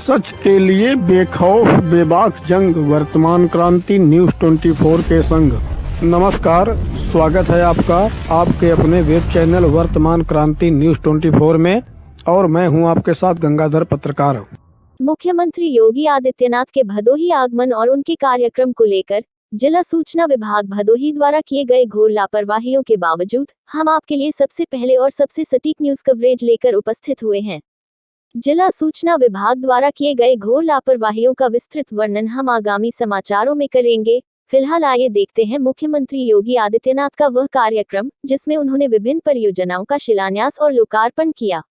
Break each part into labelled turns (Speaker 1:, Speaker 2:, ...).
Speaker 1: सच के लिए बेखौफ बेबाक जंग, वर्तमान क्रांति न्यूज 24 के संग। नमस्कार, स्वागत है आपका आपके अपने वेब चैनल वर्तमान क्रांति न्यूज 24 में, और मैं हूं आपके साथ गंगाधर पत्रकार।
Speaker 2: मुख्यमंत्री योगी आदित्यनाथ के भदोही आगमन और उनके कार्यक्रम को लेकर जिला सूचना विभाग भदोही द्वारा किए गए घोर लापरवाहियों के बावजूद हम आपके लिए सबसे पहले और सबसे सटीक न्यूज कवरेज लेकर उपस्थित हुए हैं। जिला सूचना विभाग द्वारा किए गए घोर लापरवाहियों का विस्तृत वर्णन हम आगामी समाचारों में करेंगे। फिलहाल आइए देखते हैं मुख्यमंत्री योगी आदित्यनाथ का वह कार्यक्रम जिसमें उन्होंने विभिन्न परियोजनाओं का शिलान्यास और लोकार्पण किया।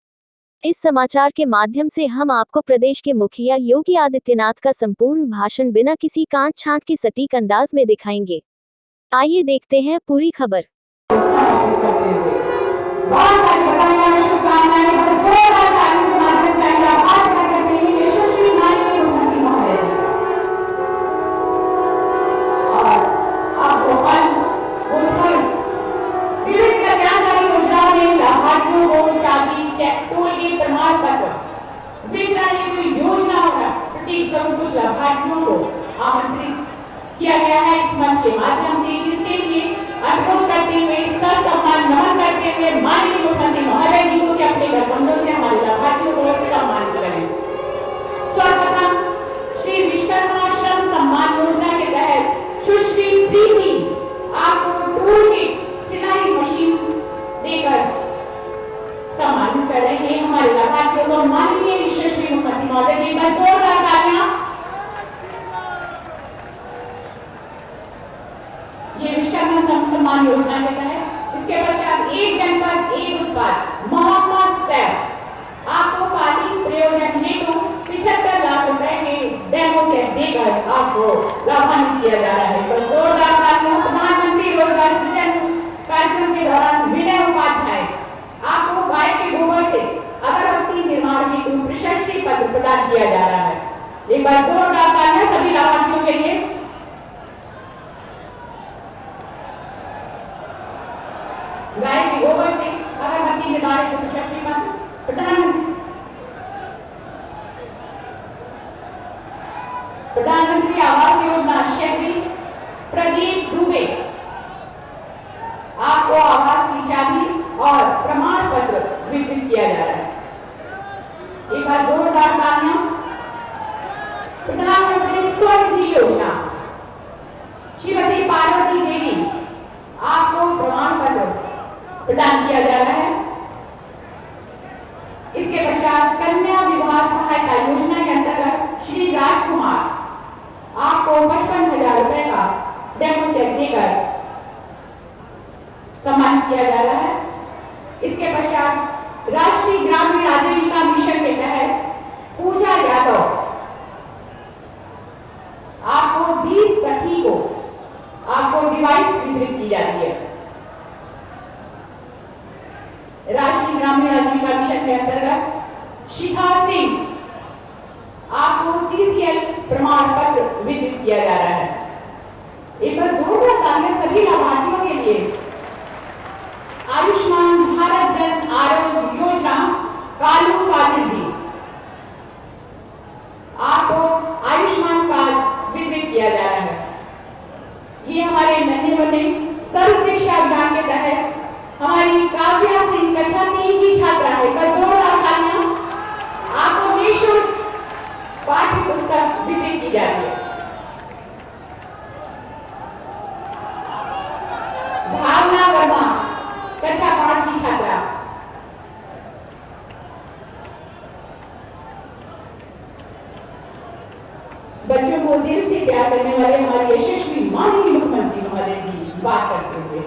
Speaker 2: इस समाचार के माध्यम से हम आपको प्रदेश के मुखिया योगी आदित्यनाथ का संपूर्ण भाषण बिना किसी काट छांट के सटीक अंदाज में दिखाएंगे। आइए देखते हैं पूरी खबर।
Speaker 3: कुछ लाभार्थियों को आमंत्रित किया गया है इस मंच के माध्यम से, जिसके लिए अनुरोध करते हुए ससम्मान नमन करते हुए माननीय मुख्यमंत्री महोदय जी को अपने गठबंधन से हमारे लाभार्थियों को सम्मानित करें। सर्वप्रथम श्री विश्वकर्मा श्रम सम्मान योजना के तहत सुश्री प्रीति आपको टूल की सिलाई मशीन देकर सम्मानित कर रहे हैं। हमारे लाभार्थियों को माननीय यशस्वी मुख्यमंत्री महोदय जी का जोरदार तालियां। ये विश्वकर्मा सम्मान योजना के तहत इसके पश्चात एक जनपद एक उत्पाद मोहम्मद सैफ आपको कालीन प्रयोजन हेतु 75 लाख रुपए के डेमो चेक देकर आपको लाभान्वित किया जा रहा है। तो जोरदार तालियां। प्रधानमंत्री रोजगार सृजन कार्यक्रम के दौरान विनय उपाध्याय आपको गाय के गोबर से अगरबत्ती निर्माण हेतु प्रशस्ति पत्र प्रदान किया जा रहा है। एक बार जोरदार तालियां सभी लाभार्थियों के लिए। गाय के गोबर से अगरबत्ती निर्माण हेतु प्रशस्ति पत्र प्रधानमंत्री आवास योजना शहरी प्रदीप दुबे आपको आवास की चाबी और प्रमाण पत्र वितरित किया जा रहा है। एक बार जोरदार तालियां। प्रधानमंत्री स्वनिधि योजना श्रीमती पार्वती देवी आपको प्रमाण पत्र प्रदान किया जा रहा है। इसके पश्चात कन्या विवाह सहायता योजना के अंतर्गत श्री राजकुमार आपको 55,000 रुपए का डेमो चेक देकर सम्मानित किया जा रहा है। इसके पश्चात राष्ट्रीय ग्रामीण आजीविका मिशन के तहत पूजा यादव आपको 20 सखी को आपको डिवाइस वितरित की जा रही है। राष्ट्रीय ग्रामीण आजीविका मिशन के अंतर्गत शिखा सिंह आपको CCL प्रमाण पत्र वितरित किया जा रहा है। एक बार जोरदार तालियां सभी लाभार्थियों के लिए। आयुष्मान भारत जन आरोग्य योजना कालू कादिर जी आपको आयुष्मान कार्ड वितरित किया जा रहा है। ये हमारे नन्हे बने सर्व शिक्षा अभियान के तहत हमारी काव्या सिंह कक्षा 3 की छात्रा है। जोरदार तालियां। आपको निःशुल्क पाठ्य पुस्तक वितरित की जा रही है। भावना वर्मा कक्षा 5 की छात्रा बच्चों को दिल से प्यार करने वाले हमारे यशस्वी माननीय मुख्यमंत्री महोदय जी बात करते हुए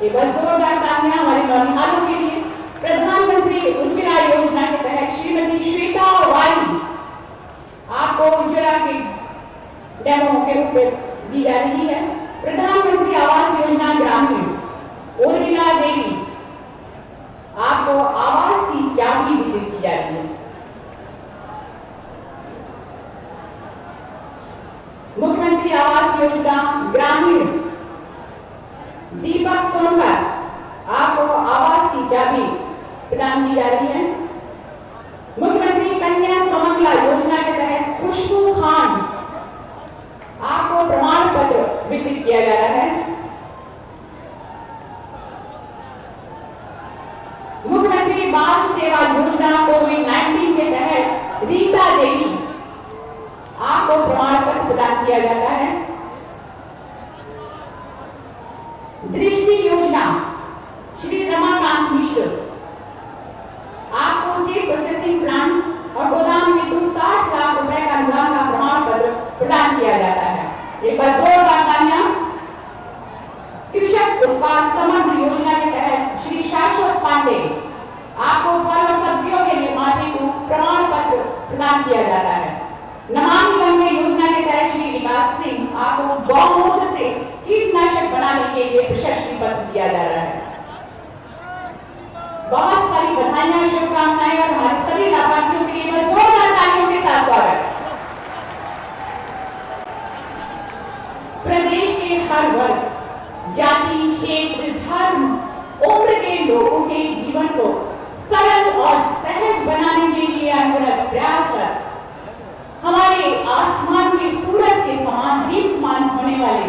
Speaker 3: एक बार जोरदार तालियां हमारे नौनिहालों के लिए। प्रधानमंत्री उज्ज्वला योजना के तहत श्रीमती श्वेता वाली आपको उज्ज्वला के डेमो के रूप में दी जा रही है। प्रधानमंत्री आवास योजना ग्रामीण उर्मिला देवी आपको आवास की चाबी वितरित की जा रही है। मुख्यमंत्री आवास योजना ग्रामीण दीपक सोनकर आपको आवास की चाबी प्रदान की जा रही है। मुख्यमंत्री कन्या प्रदान किया जाता है। नमामि गंगे योजना के तहत श्री विकास सिंह आपको गौमूत्र से कीटनाशक बनाने के लिए प्रशस्ति पत्र दिया जा रहा है। बहुत सारी बधाइयां, शुभकामनाएं और हमारे सभी लाभार्थियों के लिए मैं जोरदार तालियों के साथ स्वागत। प्रदेश के हर वर्ग, जाति, क्षेत्र, धर्म, उम्र के लोगों के जीवन को सरल और सहज बनाने के लिए अनवरत प्रयास कर हमारे आसमान के सूरज के समान दीप्तमान होने वाले,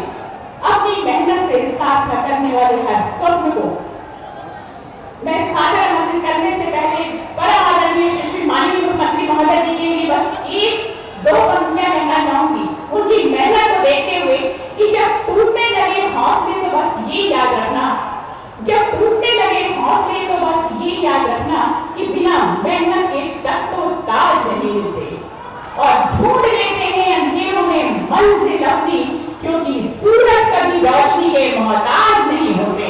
Speaker 3: अपनी मेहनत से सार्थक करने वाले हर स्वप्न को मैं सादर आमंत्रित करने से पहले परम आदरणीय श्री माननीय मुख्यमंत्री महोदय जी के लिए बस एक दो पंक्तियां कहना चाहूंगी। उनकी मेहनत को देखते हुए कि जब टूटने लगे हौसले तो बस ये याद रखना, जब टूटने लगे हौसले तो बस ये याद रखना कि बिना मेहनत के तख्तो ताज नहीं मिलते और ढूंढ लेते हैं अंधेरों में मंजिल अपनी, क्योंकि सूरज कभी रोशनी के मोहताज नहीं होते।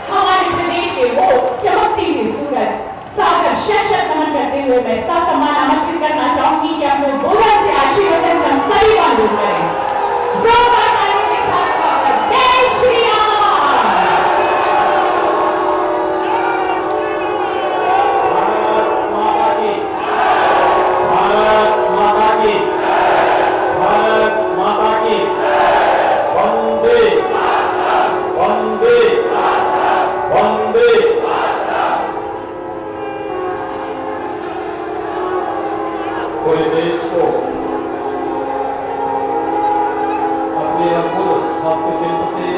Speaker 3: हमारे प्रदेश के वो चमकती हुई सूरज सागर शशक्त नमन करते हुए मैं ससम्मान आमंत्रित करना चाहूंगी कि अपने बोलर से आशीर्वचन हम सभी मंजूर करें। जोरदार तालियों के साथ स्वागत। जय श्री राम।
Speaker 4: भारत माता की, भारत माता की, वंदे वंदे वंदे। पूरे देश को अपने अद्भुत हस्तशिल्प से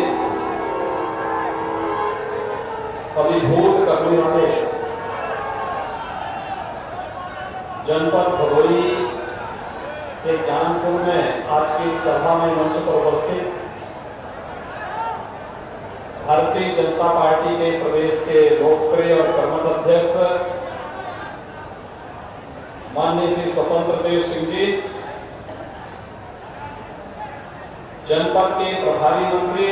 Speaker 4: अभिभूत करने वाले जनपद भदोही के ज्ञानपुर में आज की सभा में मंच पर उपस्थित भारतीय जनता पार्टी के प्रदेश के लोकप्रिय और कर्मठ अध्यक्ष माननीय श्री स्वतंत्र देव सिंह जी, जनपद के प्रभारी मंत्री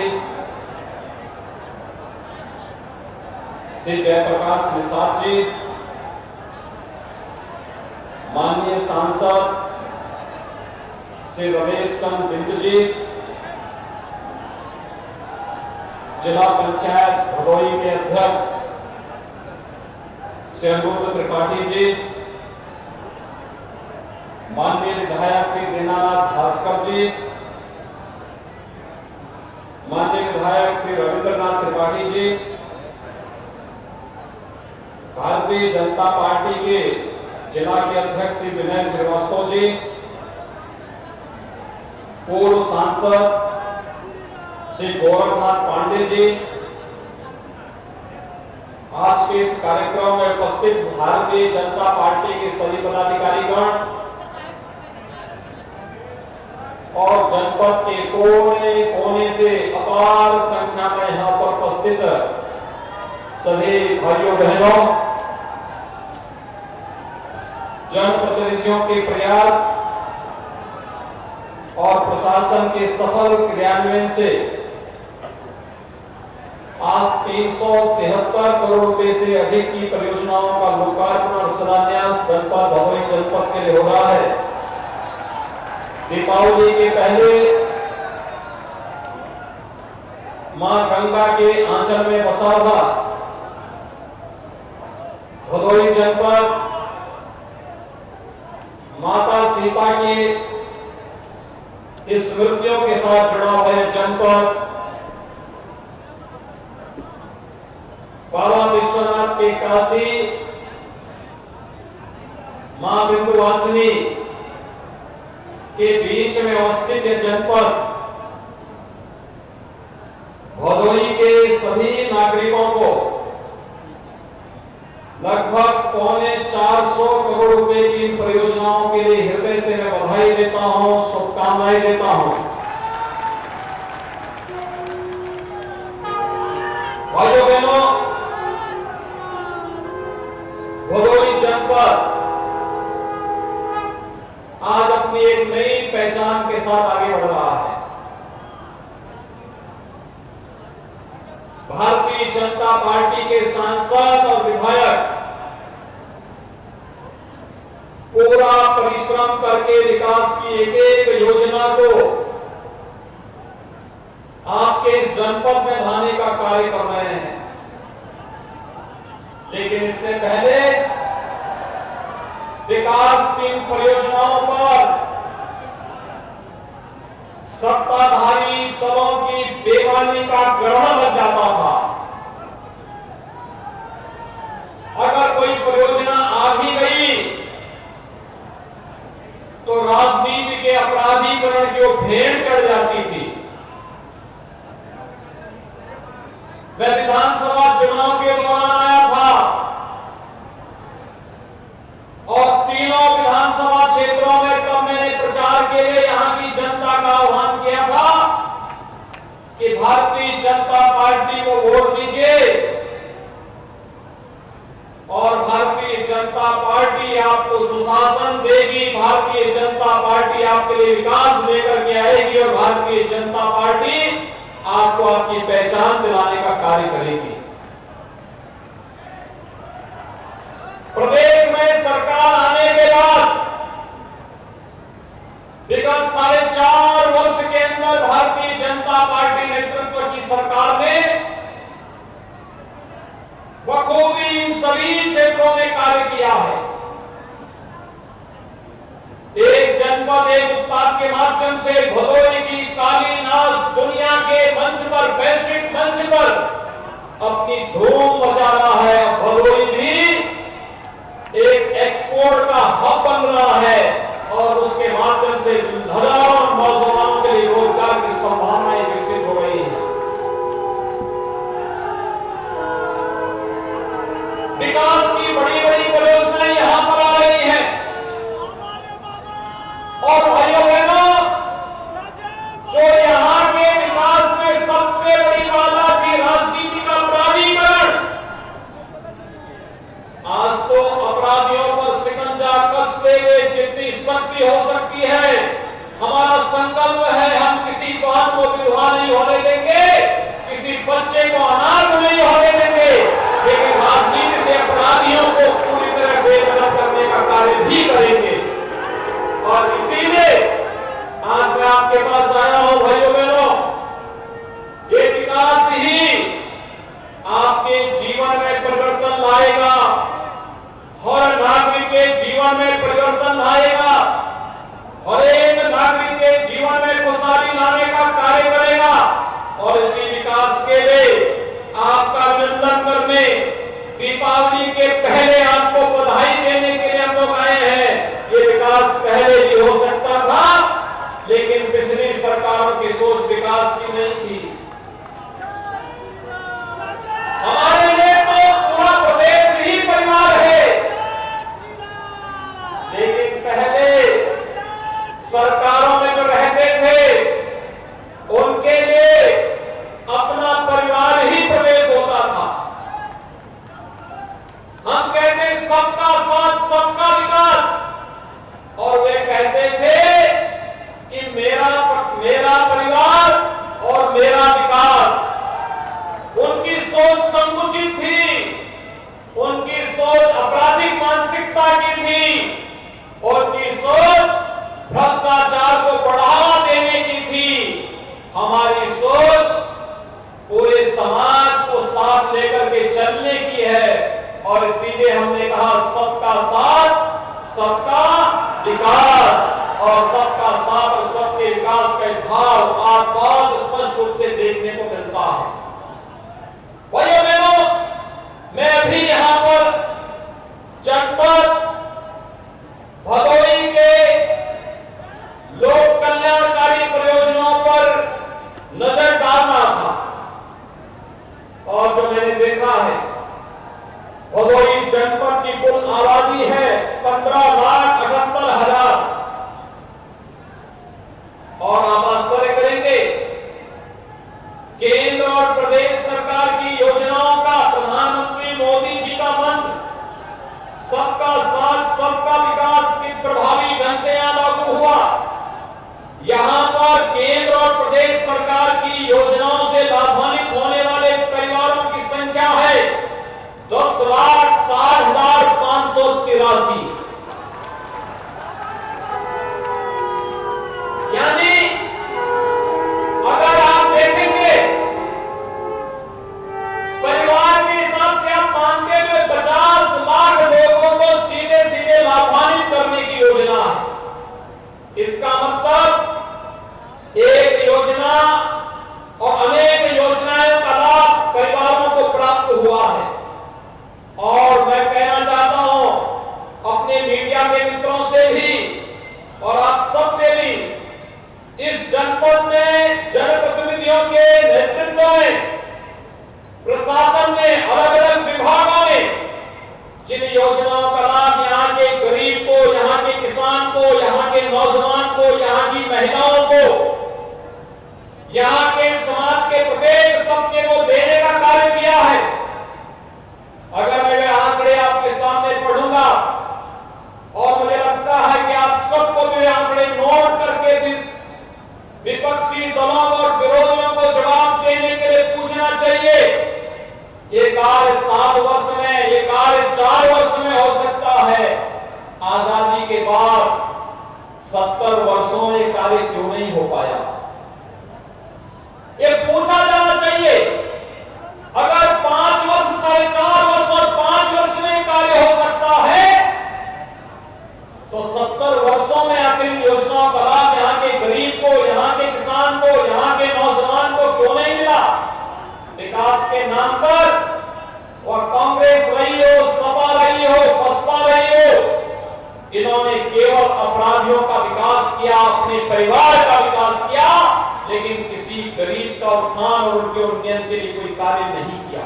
Speaker 4: श्री जयप्रकाश निषाद जी, माननीय सांसद श्री रमेश चंद्र बिंदु जी, जिला पंचायत भदोही के अध्यक्ष श्री अनिरुद्ध त्रिपाठी जी, माननीय विधायक श्री दीनानाथ भास्कर जी, माननीय विधायक श्री रविंद्रनाथ त्रिपाठी जी, भारतीय जनता पार्टी के जिला के अध्यक्ष श्री विनय श्रीवास्तव जी, पूर्व सांसद श्री गोरखनाथ पांडे जी, आज के इस कार्यक्रम में उपस्थित भारतीय जनता पार्टी के सभी पदाधिकारीगण और जनपद के कोने कोने से अपार संख्या में यहां पर उपस्थित सभी भाइयों बहनों, जनप्रतिनिधियों के प्रयास और प्रशासन के सफल क्रियान्वयन से आज 373 करोड़ रुपए से अधिक की परियोजनाओं का लोकार्पण और शिलान्यास जनपद भदोही जनपद के लिए हो रहा है। दीपावली के पहले मां गंगा के आंचल में बसा हुआ भदोही जनपद माता सीता की स्मृतियों के साथ जुड़ा हुआ है जनपद, बाबा विश्वनाथ के काशी मां विंध्यवासिनी के बीच में अवस्थित जनपद भदोही के सभी नागरिकों को लगभग 450 करोड़ रुपए की परियोजनाओं के लिए हृदय से मैं बधाई देता हूं, शुभकामनाएं देता हूं। भाइयों बहनों, भदोही जनपद आज अपनी एक नई पहचान के साथ आगे बढ़ रहा है। भारतीय जनता पार्टी के सांसद और विधायक पूरा परिश्रम करके विकास की एक एक योजना को आपके इस जनपद में लाने का कार्य कर रहे हैं। लेकिन इससे पहले विकास की इन परियोजनाओं पर सत्ताधारी दलों की बेईमानी का ग्रहण लग जाता था। अगर कोई परियोजना आ भी गई तो राजनीति के अपराधीकरण की वो भेड़ चढ़ जाती थी। मैं विधानसभा चुनाव के दौरान आया था और तीनों विधानसभा क्षेत्रों में तब मैंने प्रचार के लिए यहां की जनता का आह्वान किया था कि भारतीय जनता पार्टी को वोट दीजिए और भारतीय जनता पार्टी आपको सुशासन देगी, भारतीय जनता पार्टी आपके लिए विकास लेकर के आएगी और भारतीय जनता पार्टी आपको आपकी पहचान दिलाने का कार्य करेगी। प्रदेश में सरकार आने के बाद विगत 4.5 वर्ष के अंदर भारतीय जनता पार्टी नेतृत्व की सरकार ने बखूबी इन सभी क्षेत्रों में कार्य किया है। एक जनपद एक उत्पाद के माध्यम से भदोही की काली नाच दुनिया के मंच पर, वैश्विक मंच पर अपनी धूम मचा रहा है। भदोही भी एक एक्सपोर्ट का हब बन रहा है और उसके माध्यम से हजारों नौजवानों के लिए रोजगार की संभावनाएं विकसित हो रही है। विकास की बड़ी बड़ी परियोजनाएं यहां पर आ रही हैं और भाइयों बहनों, जो यहां के विकास में सबसे बड़ी बाधा थी राजनीति का अपराधीकरण, आज तो अपराधियों पर शिकंजा कसते हुए जितनी शक्ति हो सकती है, हमारा संकल्प है हम किसी बहन को विधवा नहीं होने देंगे, किसी बच्चे को अनाथ नहीं होने देंगे, लेकिन राजनीति से अपराधियों को पूरी तरह बेदखल करने का कार्य भी करेंगे। और इसीलिए आज मैं आपके पास आया हूं भाइयों बहनों, ये विकास ही आपके जीवन में परिवर्तन लाएगा, हर नागरिक के जीवन में परिवर्तन लाएगा, हर एक नागरिक के जीवन में खुशहाली लाने का कार्य करेगा। और इसी विकास के लिए आपका अभिनंदन करने, दीपावली के पहले आपको बधाई देने के लिए हम लोग आए हैं। ये विकास पहले भी हो सकता था, लेकिन पिछली सरकारों की सोच विकास की नहीं थी। हमारे लिए तो पूरा प्रदेश ही परिवार है, लेकिन पहले सरकारों में जो रहते थे उनके लिए अपना परिवार ही प्रदेश होता था। हम कहते सबका साथ सबका विकास, और वे कहते थे कि मेरा परिवार और मेरा विकास। उनकी सोच संकुचित थी, उनकी सोच आपराधिक मानसिकता की थी, उनकी सोच भ्रष्टाचार को बढ़ावा देने की थी। हमारी सोच पूरे समाज को साथ लेकर के चलने की है और इसीलिए हमने कहा सबका साथ सबका विकास, और सबका साथ और सबके विकास का भाव आज बहुत स्पष्ट रूप से देखने को मिलता है। भाइयों बहनों, मैं अभी यहां पर जनपद भदोही के लोक कल्याणकारी परियोजनाओं पर नजर डाल रहा था और जो मैंने देखा है, भदोही जनपद की कुल आबादी है 15,78,000 और आप आश्चर्य करेंगे, केंद्र और प्रदेश सरकार की योजनाओं का प्रधानमंत्री मोदी जी का मंत्र सबका इसका मतलब एक योजना और अनेक योजनाओं का लाभ परिवारों को प्राप्त हुआ है। और मैं कहना चाहता हूं अपने मीडिया के मित्रों से भी और आप सबसे भी, इस जनपद में जनप्रतिनिधियों के नेतृत्व में प्रशासन ने अलग अलग विभागों में जिन योजनाओं का लाभ यहाँ के गरीब को, यहाँ के किसान को, यहाँ के नौजवान को, यहाँ की महिलाओं को, यहाँ के समाज के प्रत्येक तबके को देने का कार्य किया है। अगर मैं वे आंकड़े आपके सामने पढ़ूंगा और मुझे लगता है कि आप सबको भी आंकड़े नोट करके विपक्षी दलों और विरोधियों को जवाब देने के लिए पूछना चाहिए। ये कार्य 7 वर्ष में, ये कार्य 4 वर्ष में हो सकता है। आजादी के बाद 70 वर्षों में कार्य क्यों नहीं हो पाया? ये पूछा जाना चाहिए। अगर 5 वर्ष, 4.5 वर्ष और 5 वर्ष में कार्य हो सकता है, तो 70 वर्षों में आखिर योजनाओं का लाभ यहाँ के गरीब को, यहाँ के किसान को, यहाँ के नौजवान को क्यों नहीं मिला? विकास के नाम पर वह कांग्रेस रही हो, सपा रही हो, बसपा रही हो, इन्होंने केवल अपराधियों का विकास किया, अपने परिवार का विकास किया, लेकिन किसी गरीब का उत्थान और उनके उन्नयन के लिए कोई कार्य नहीं किया।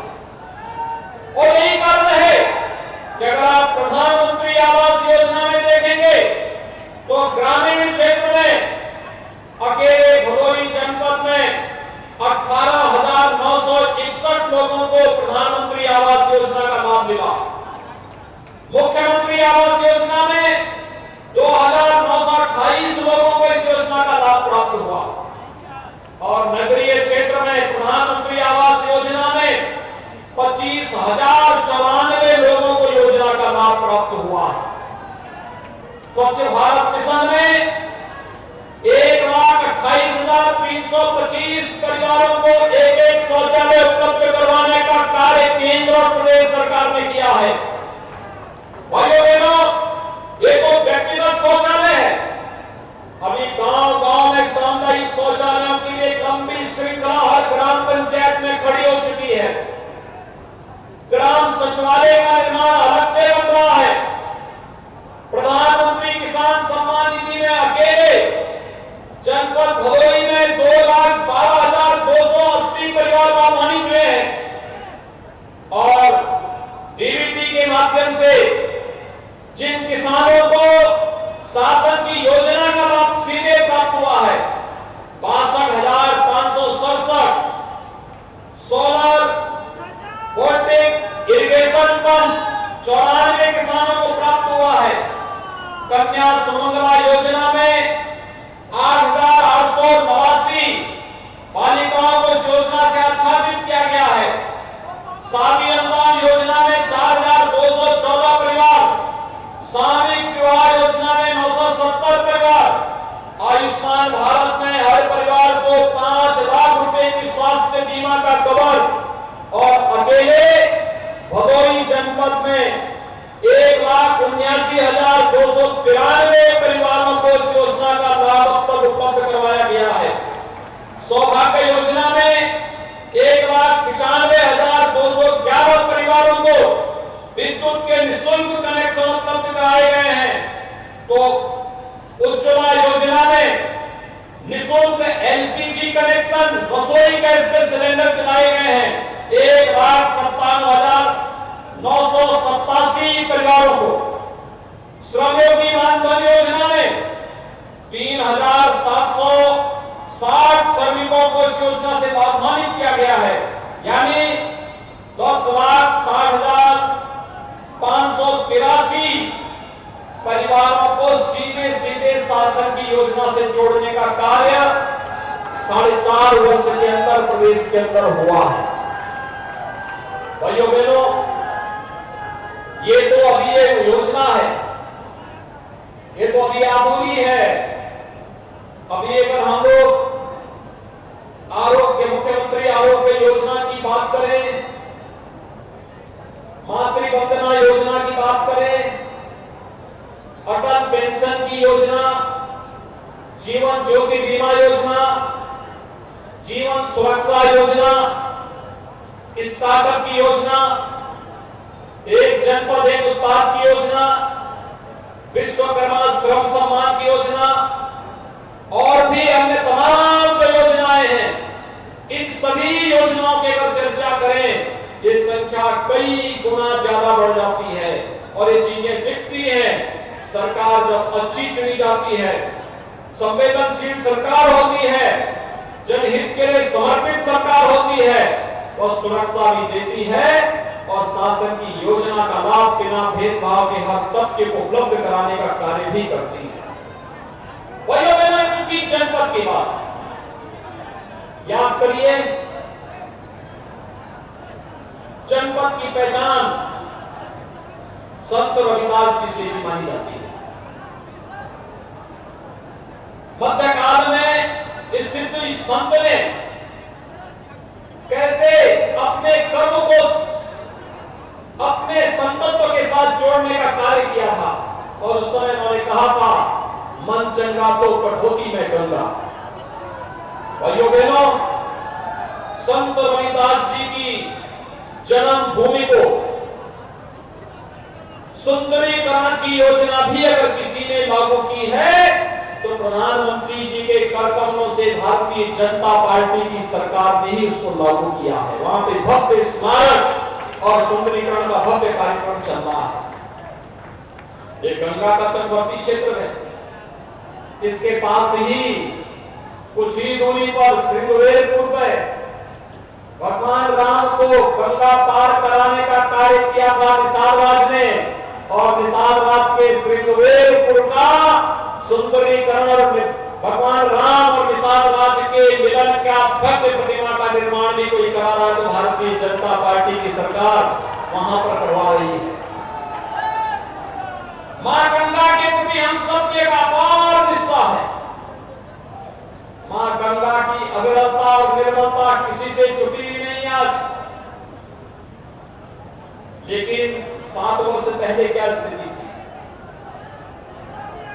Speaker 4: और यही कारण है कि अगर आप प्रधानमंत्री आवास योजना में देखेंगे तो ग्रामीण क्षेत्र में अकेले भदोही जनपद में 18,961 लोगों को प्रधानमंत्री आवास योजना का लाभ मिला। मुख्यमंत्री आवास योजना में 2,928 लोगों को इस योजना का लाभ प्राप्त हुआ। और नगरीय क्षेत्र में प्रधानमंत्री आवास योजना में 25,094 लोगों को योजना का लाभ प्राप्त हुआ है। स्वच्छ भारत मिशन में 1,28,325 परिवारों को एक शौचालय उपलब्ध करवाने का कार्य केंद्र और प्रदेश सरकार ने किया है। भाइयों बहनों, ये तो व्यक्तिगत शौचालय है। अभी गांव-गांव में सामुदायिक शौचालयों के लिए लंबी श्रृंखला हर ग्राम पंचायत में खड़ी हो चुकी है। ग्राम सचिवालय का निर्माण अलग से बन रहा है। प्रधानमंत्री किसान सम्मान निधि में अकेले जनपद भदोही में 2,12,280 परिवार लाभान्वित हुए हैं। और डीबीटी के माध्यम से जिन किसानों को शासन की योजना का लाभ सीधे प्राप्त हुआ है, 62,567 सोलर वोल्टेक इरिगेशन पंप 94 किसानों को प्राप्त हुआ है। कन्या सुमंगला योजना में 8,889 बालिकाओं को इस योजना से आच्छादित किया गया है। शादी अनुदान योजना में 4,214 परिवार, सामूहिक विवाह योजना में 970 परिवार, आयुष्मान भारत में हर परिवार को 5 लाख रुपए की स्वास्थ्य बीमा का कवर, और अकेले भदोही जनपद में 1,79,293 परिवारों को इस योजना का लाभ अब तक उपलब्ध करवाया गया है। सौभाग्य योजना में 1,95,211 परिवारों को विद्युत के निःशुल्क कनेक्शन उपलब्ध कराए गए हैं। तो उज्ज्वला योजना में निःशुल्क एलपीजी कनेक्शन, रसोई गैस के सिलेंडर दिलाए गए हैं 1,57,987 परिवारों को। श्रमयोगी मानधन योजना में 3,760 श्रमिकों को इस योजना से लाभान्वित किया गया है, यानी 10,60,583 परिवारों को सीधे सीधे शासन की योजना से जोड़ने का कार्य 4.5 वर्ष के अंदर प्रदेश के अंदर हुआ है। भाइयों बहनों, ये तो अभी एक योजना है, ये तो अभी आधुरी है। अभी अगर हम लोग आरोग्य, मुख्यमंत्री आरोग्य योजना की बात करें, मातृवंदना योजना की बात करें, अटल पेंशन की योजना, जीवन ज्योति बीमा योजना, जीवन सुरक्षा योजना, स्टार्टअप की योजना, एक जनपद एक उत्पाद की योजना, विश्वकर्मा श्रम सम्मान की योजना और भी अन्य तमाम जो योजनाएं हैं, इन सभी योजनाओं की अगर चर्चा करें, ये संख्या कई गुना ज्यादा बढ़ जाती है और ये चीजें दिखती हैं। सरकार जब अच्छी चुनी जाती है, संवेदनशील सरकार होती है, जनहित के लिए समर्पित सरकार होती है, वह सुरक्षा भी देती है और शासन की योजना का लाभ बिना भेदभाव के हर तबके को उपलब्ध कराने का कार्य भी करती है। वही मैंने उनकी जनपद की बात याद करिए। जनपद की पहचान संत रविदास जी से भी मानी जाती है। मध्यकाल में इस सिद्ध संत ने कैसे अपने कर्म को अपने संतत्व के साथ जोड़ने का कार्य किया था और उस समय उन्होंने कहा था, मन चंगा तो कठौती में गंगा। भाइयों बहनों, संत रविदास जी की जन्म भूमि को सुंदरीकरण की योजना भी अगर किसी ने लागू की है तो प्रधानमंत्री जी के करकमलों से भारतीय जनता पार्टी की सरकार ने ही उसको लागू किया है। वहां पे भव्य स्मारक और सुंदरीकरण का भव्य कार्यक्रम चल रहा है। ये गंगा का तटवर्ती क्षेत्र है, इसके पास ही कुछ ही दूरी पर श्रृंगवेरपुर में भगवान राम को गंगा पार कराने का कार्य किया था निषाद राज ने, और निषाद राज के श्रृंगवेरपुर का सुंदरीकरण और भगवान राम और निषाद राज के मिलन का भव्य प्रतिमा का निर्माण भी कोई करा रहा है तो भारतीय जनता पार्टी की सरकार वहां पर करवा रही है। मां गंगा के प्रति हम सबके एक अपार निष्ठा है। मां गंगा की अविरलता और निर्मलता किसी से छुपी भी नहीं आज। लेकिन 7 वर्ष पहले क्या स्थिति थी?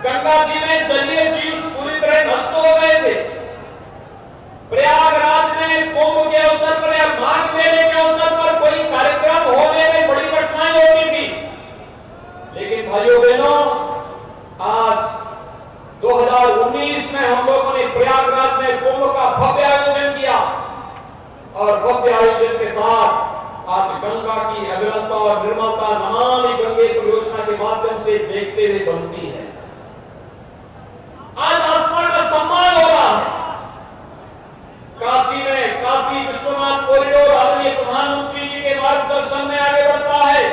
Speaker 4: गंगा जी में जलीय जीव पूरी तरह नष्ट हो गए थे। प्रयागराज में कुंभ के अवसर पर या माघ मेले के अवसर पर कोई कार्यक्रम होने में बड़ी कठिनाई होती थी। लेकिन भाइयों बहनों, आज 2019 में हम लोगों ने प्रयागराज में कुंभ का भव्य आयोजन किया और भव्य आयोजन के साथ आज गंगा की अविरलता और निर्मलता नमामि गंगे परियोजना के माध्यम से देखते हुए बनती है। आज आसमान का सम्मान हो रहा है। काशी में काशी विश्वनाथ कॉरिडोर आदरणीय प्रधानमंत्री जी के मार्गदर्शन में आगे बढ़ता है।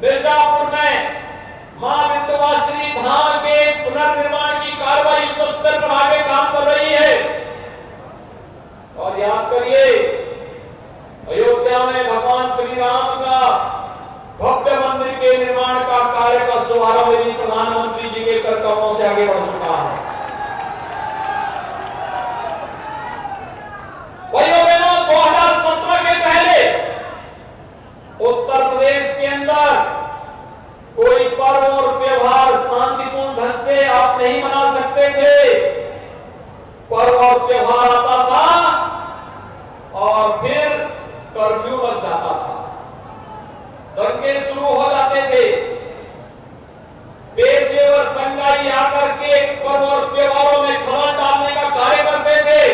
Speaker 4: मिर्जापुर में मां विंध्यवासिनी धाम के पुनर्निर्माण की कार्रवाई युद्ध स्तर पर आगे काम कर रही है। और याद करिए, अयोध्या में भगवान श्री राम का भव्य मंदिर के निर्माण का कार्य का शुभारंभ भी प्रधानमंत्री जी के करकमलों से आगे बढ़ चुका है। भाइयों बहनों, 2017 के पहले उत्तर प्रदेश के अंदर कोई पर्व और त्योहार शांतिपूर्ण ढंग से आप नहीं मना सकते थे। पर्व और त्योहार आता था और फिर कर्फ्यू लग जाता था, दंगे शुरू हो जाते थे, पेशेवर दंगाई आकर के पर्व और त्योहारों में खलल डालने का कार्य करते थे।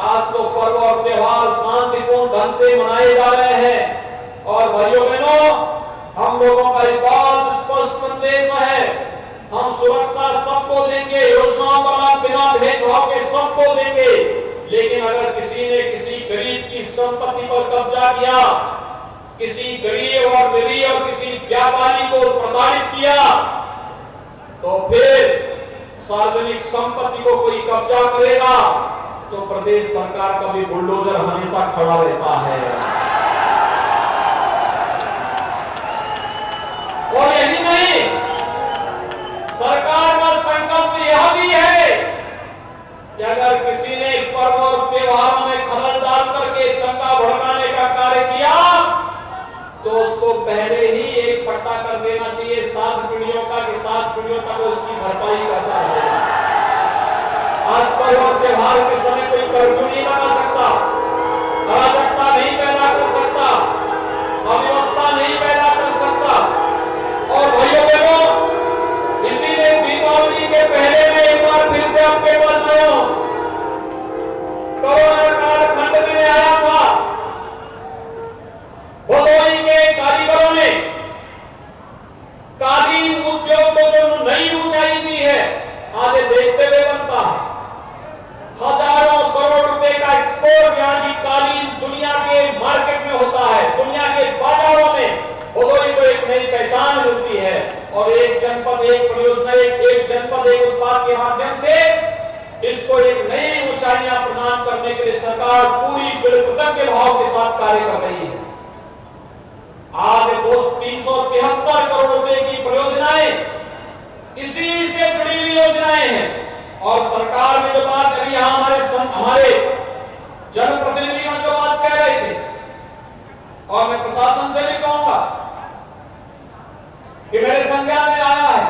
Speaker 4: आज तो पर्व और त्योहार शांतिपूर्ण ढंग से मनाए जा रहे हैं। और भाइयों बहनों, हम लोगों का एक बहुत स्पष्ट संदेश है, हम सुरक्षा सबको देंगे, योजनाओं का लाभ बिना भेदभाव के सबको देंगे। लेकिन अगर किसी ने किसी गरीब की संपत्ति पर कब्जा किया, किसी गरीब और निरीह और किसी व्यापारी को प्रताड़ित किया, तो फिर सार्वजनिक संपत्ति को कोई कब्जा करेगा तो प्रदेश सरकार का भी बुलडोजर हमेशा खड़ा रहता है। और यही नहीं, सरकार का संकल्प यह भी है कि अगर किसी ने पर्व और त्योहारों में खलल डाल करके दंगा भड़काने का कार्य किया तो उसको पहले ही एक पट्टा कर देना चाहिए 7 पीढ़ियों का, कि 7 पीढ़ियों तक उसकी भरपाई करता है। आगे देखते हुए बनता है। हजारों करोड़ रुपए का एक्सपोर्ट यहाँ की कालीन दुनिया के मार्केट में होता है, दुनिया के बाजारों में भदोही को एक नई पहचान मिलती है। और एक जनपद, एक परियोजना, एक जनपद, एक उत्पाद के माध्यम से इसको एक नई ऊंचाइयां प्रदान करने के लिए सरकार पूरी कृतज्ञ भाव के साथ कार्य कर रही है। आज 373 करोड़ रुपए की परियोजनाएं इसी से जुड़ी हुई योजनाएं हैं। और सरकार ने जो बात करी, हमारे जनप्रतिनिधियों जो बात कह रहे थे, और मैं प्रशासन से भी कहूंगा कि मेरे संज्ञान में आया है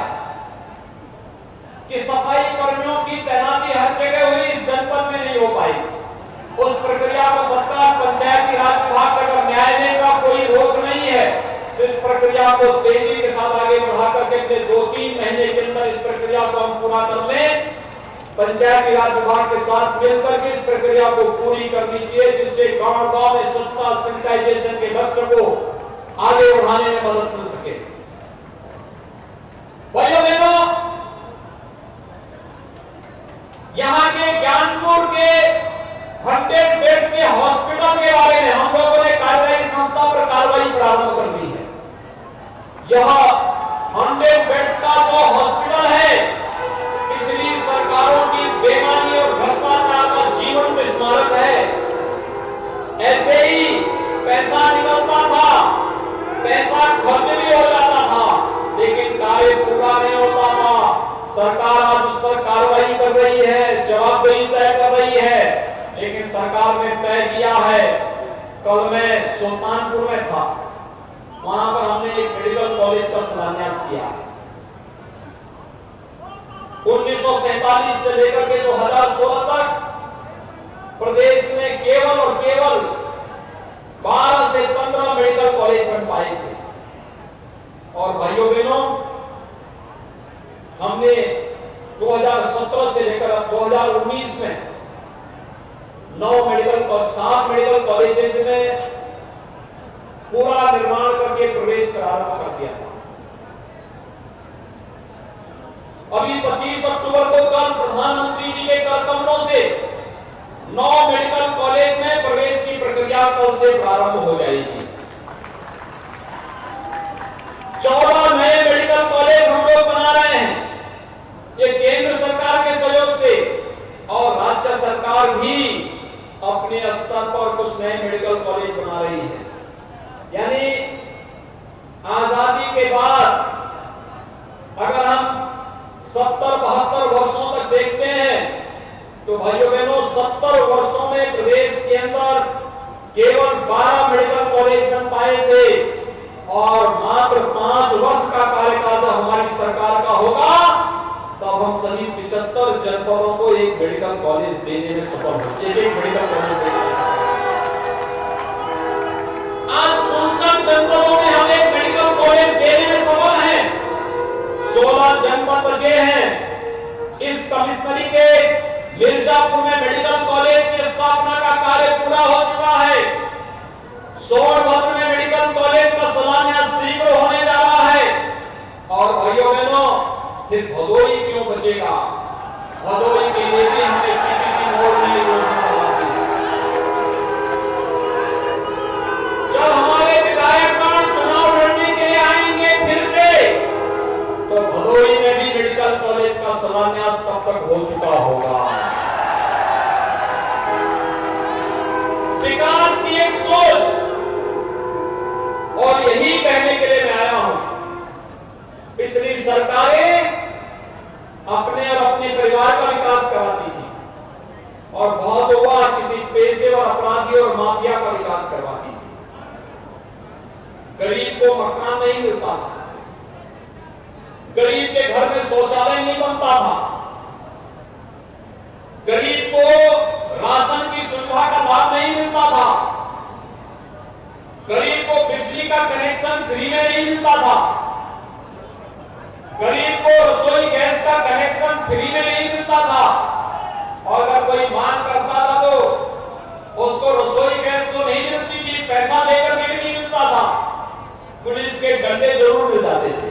Speaker 4: कि सफाई कर्मियों की तैनाती हर जगह हुई, इस जनपद में नहीं हो पाई। उस प्रक्रिया को तत्काल पंचायती राज विभाग से अगर न्याय देने का कोई रोक नहीं है तो इस प्रक्रिया को तेजी के साथ आगे बढ़ा करके अपने 2-3 महीने के अंदर इस प्रक्रिया को हम पूरा कर लें। पंचायती राज विभाग के साथ मिलकर के इस प्रक्रिया को पूरी करनी चाहिए, जिससे गांव-गांव में स्वच्छता सैनिटाइजेशन के लक्ष्य को आगे बढ़ाने में मदद मिल सके। भाइयों बहनों, यहां के ज्ञानपुर के 100 बेड्स के हॉस्पिटल के बारे में हम लोगों ने कार्यवाही संस्था पर कार्रवाई प्रारंभ कर दी है। यह 100 बेड्स का जो हॉस्पिटल है, पिछली सरकारों की बेईमानी और भ्रष्टाचार का जीवन में स्मारक है। ऐसे ही पैसा निकलता था, पैसा खर्च भी हो जाता था, लेकिन कार्य पूरा नहीं होता था। सरकार आज उस पर कार्रवाई कर रही है, जवाबदेही तय कर रही है, लेकिन सरकार ने तय किया है। कल मैं सुल्तानपुर में था, वहां पर हमने एक मेडिकल कॉलेज का शिलान्यास किया है। 1947 से लेकर के 2016 तक प्रदेश में केवल और केवल 12 से 15 मेडिकल कॉलेज बन पाए थे। और भाइयों बहनों, हमने 2017 से लेकर 2019 में 7 मेडिकल कॉलेज में पूरा निर्माण करके प्रवेश प्रारंभ कर दिया था। अभी 25 अक्टूबर को कल प्रधानमंत्री जी के कर कमलों से 9 मेडिकल कॉलेज में प्रवेश की प्रक्रिया कल से प्रारंभ हो जाएगी। 14 नए मेडिकल कॉलेज हम लोग बना रहे हैं, ये केंद्र सरकार के सहयोग से, और राज्य सरकार भी अपने स्तर पर कुछ नए मेडिकल कॉलेज बना रही है। यानी आजादी के बाद अगर हम 70-72 वर्षों तक देखते हैं तो भाइयों बहनों, 70 वर्षों में प्रदेश के अंदर केवल 12 मेडिकल कॉलेज बन पाए थे, और मात्र 5 वर्ष का कार्यकाल जब हमारी सरकार का होगा तब हम सभी 75 जनपदों को एक मेडिकल कॉलेज देने में सफल होंगे। एक मेडिकल कॉलेज देने में सफल। आज 59 जनपदों में हम एक मेडिकल कॉलेज देने में सफल हैं। 16 जनपद बचे हैं। इस कमिश्नरी के मिर्जापुर में मेडिकल कॉलेज की स्थापना का कार्य पूरा हो चुका है। सोनभद्र में मेडिकल कॉलेज का शिलान्यास शीघ्र होने जा रहा है। और भाइयों बहनों, फिर भदोही क्यों बचेगा? भदोही के लिए भी हमने पीपीपी मोड में योजना बनाई है। जब हमारे विधायकगण चुनाव लड़ने के लिए आएंगे फिर से, तो भदोही में भी मेडिकल कॉलेज का शिलान्यास तब तक हो चुका होगा। विकास की एक सोच, और यही कहने के लिए मैं आया हूं। पिछली सरकारें अपने और अपने परिवार का विकास कराती थी, और बहुत हुआ किसी पेशेवर अपराधी और माफिया का विकास करवाती थी। गरीब को मकान नहीं मिलता था, गरीब के घर में शौचालय नहीं बनता था, गरीब को राशन की सुविधा का लाभ नहीं मिलता था, गरीब को बिजली का कनेक्शन फ्री में नहीं मिलता था, गरीब को रसोई गैस का कनेक्शन फ्री में नहीं मिलता था, और अगर कोई मांग करता था तो उसको रसोई गैस तो नहीं मिलती थी, पैसा देकर के भी नहीं मिलता था, पुलिस के डंडे जरूर मिल जाते थे।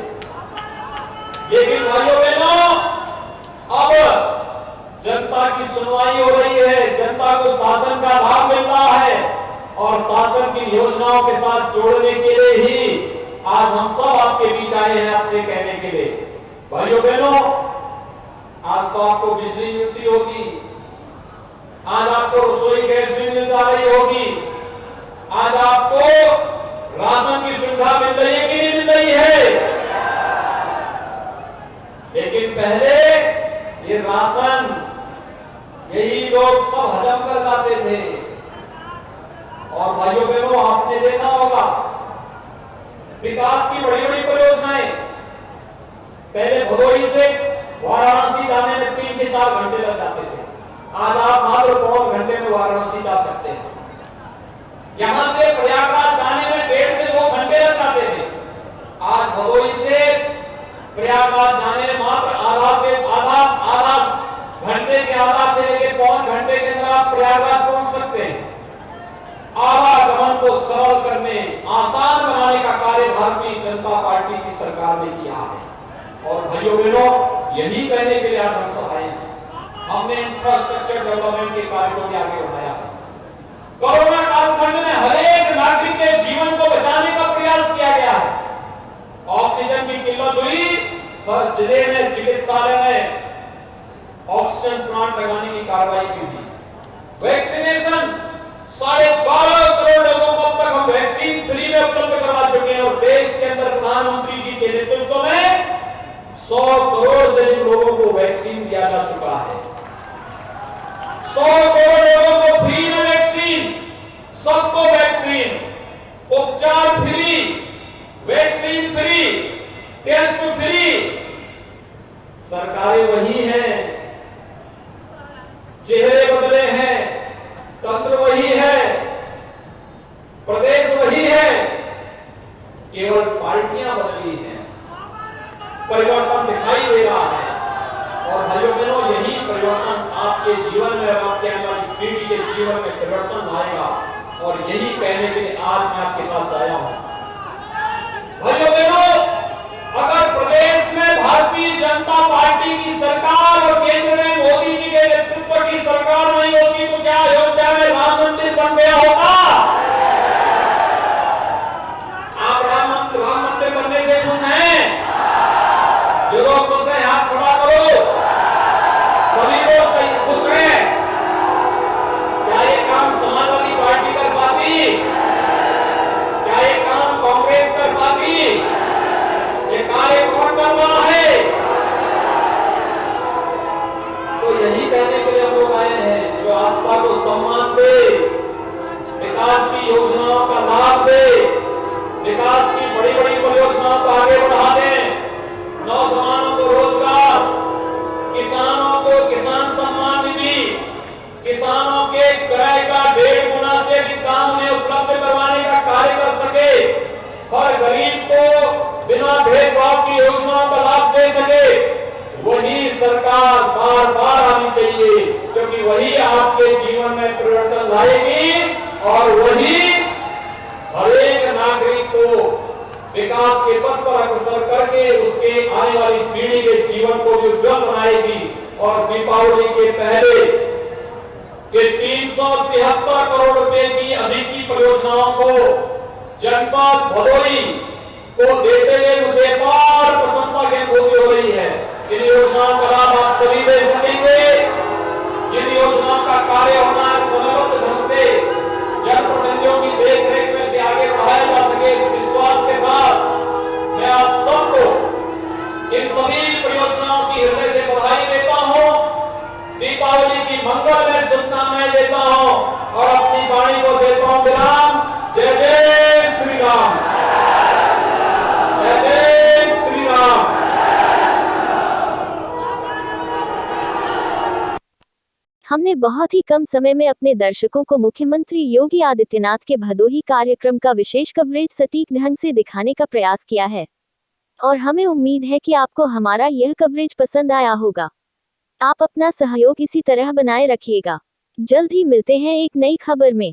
Speaker 4: लेकिन भाइयों बहनों, अब सुनवाई हो रही है, जनता को शासन का लाभ मिल रहा है और शासन की योजनाओं के साथ जोड़ने के लिए ही आज हम सब आपके बीच आए हैं, आपसे कहने के लिए। भाइयों बहनों, आज तो आपको बिजली मिलती होगी, आज आपको रसोई गैस भी मिल जा रही होगी, आज आपको राशन की सुविधा मिल रही है कि नहीं मिल रही है। लेकिन पहले ये राशन यही लोग सब हजम कर जाते थे। और भाइयों बहनों, आपने देखा होगा विकास की बड़ी बड़ी परियोजनाएं पहले भदोही से वाराणसी जाने में 3 से 4 घंटे लग जाते थे, आज आप मात्र 5 घंटे में वाराणसी जा सकते हैं। यहां से प्रयागराज जाने में 1.5 से 2 घंटे लग जाते थे, आज भदोही से प्रयागराज जाने में मात्र आधा घंटे के आधा से लेकर 5 घंटे के अंदर आप प्रयागराज पहुंच सकते हैं। आवागमन को सरल करने, आसान बनाने का कार्य भारतीय जनता पार्टी की सरकार ने किया है। और भाइयों बहनों, यही कहने के लिए आज हम सब आए हैं। हमने इंफ्रास्ट्रक्चर डेवलपमेंट के कार्य को भी आगे बढ़ाया है। कोरोना कालखंड में हर एक नागरिक के जीवन को बचाने का प्रयास किया गया है। ऑक्सीजन की किल्लत हुई, हर जिले में चिकित्सालय में ऑक्सीजन प्लांट लगाने की कार्रवाई की थी। वैक्सीनेशन 12.5 करोड़ लोगों को अब तक हम वैक्सीन फ्री में उपलब्ध करवा चुके हैं और देश के अंदर प्रधानमंत्री जी के नेतृत्व में 100 करोड़ से अधिक लोगों को वैक्सीन दिया जा चुका है। 100 करोड़ लोगों को फ्री में वैक्सीन, सबको वैक्सीन, उपचार free, vaccine free, test free. सरकारें वही हैं, चेहरे बदले हैं, तंत्र वही है, प्रदेश वही है, केवल पार्टियां बदली हैं, परिवर्तन दिखाई दे रहा है। और भाइयों बहनों, यही परिवर्तन आपके जीवन में, आपके आने वाली पीढ़ी के जीवन में परिवर्तन लाएगा और यही कहने के लिए आज मैं आपके पास आया हूं। भाइयों बहनों, अगर प्रदेश में भारतीय जनता पार्टी की सरकार और केंद्र में मोदी जी के नेतृत्व की सरकार नहीं होती तो क्या अयोध्या में राम मंदिर बन गया होगा? आप राम मंदिर बनने से खुश हैं? जो लोग खुश हैं हाथ खड़ा करो। सभी लोग खुश हैं? क्या ये काम समाजवादी पार्टी कर पाती? क्या ये काम कांग्रेस कर पाती? ये कार्य कौन कर रहा है? तो यही कहने के लिए हम लोग आए हैं, जो आस्था को सम्मान दे, विकास की योजनाओं का लाभ दे, विकास की बड़ी बड़ी परियोजनाओं को आगे बढ़ा दें, नौजवानों को रोजगार, किसानों को किसान सम्मान निधि, किसानों के क्रय का 1.5 गुना से अधिक दाम उन्हें उपलब्ध करवाने का कार्य कर सके, हर गरीब को बिना भेदभाव की योजनाओं का लाभ दे सके। वही सरकार बार बार आनी चाहिए, क्योंकि वही आपके जीवन में परिवर्तन लाएगी और वही हर एक नागरिक को विकास के पथ पर अग्रसर करके उसके आने वाली पीढ़ी के जीवन को भी उज्जवल बनाएगी। और दीपावली के पहले के 373 करोड़ रुपए की अधिक की परियोजनाओं को जनपद भदोही को देते हुए मुझे अपार प्रसन्नता की अनुभूति हो रही है। इन योजनाओं का लाभ आप सभी ले सकेंगे। जिन योजनाओं का कार्य होना है समयबद्ध ढंग से जनप्रतिनिधियों की देखरेख में से आगे बढ़ाया जा सके, इस विश्वास के साथ मैं आप सबको इन सभी परियोजनाओं की हृदय से बधाई देता हूं, दीपावली की मंगलमय शुभकामनाएं देता हूं और अपनी वाणी को देता हूं विराम। जय जय श्री राम, जय जय श्री राम।
Speaker 2: हमने बहुत ही कम समय में अपने दर्शकों को मुख्यमंत्री योगी आदित्यनाथ के भदोही कार्यक्रम का विशेष कवरेज सटीक ढंग से दिखाने का प्रयास किया है और हमें उम्मीद है कि आपको हमारा यह कवरेज पसंद आया होगा। आप अपना सहयोग इसी तरह बनाए रखिएगा। जल्द ही मिलते हैं एक नई खबर में।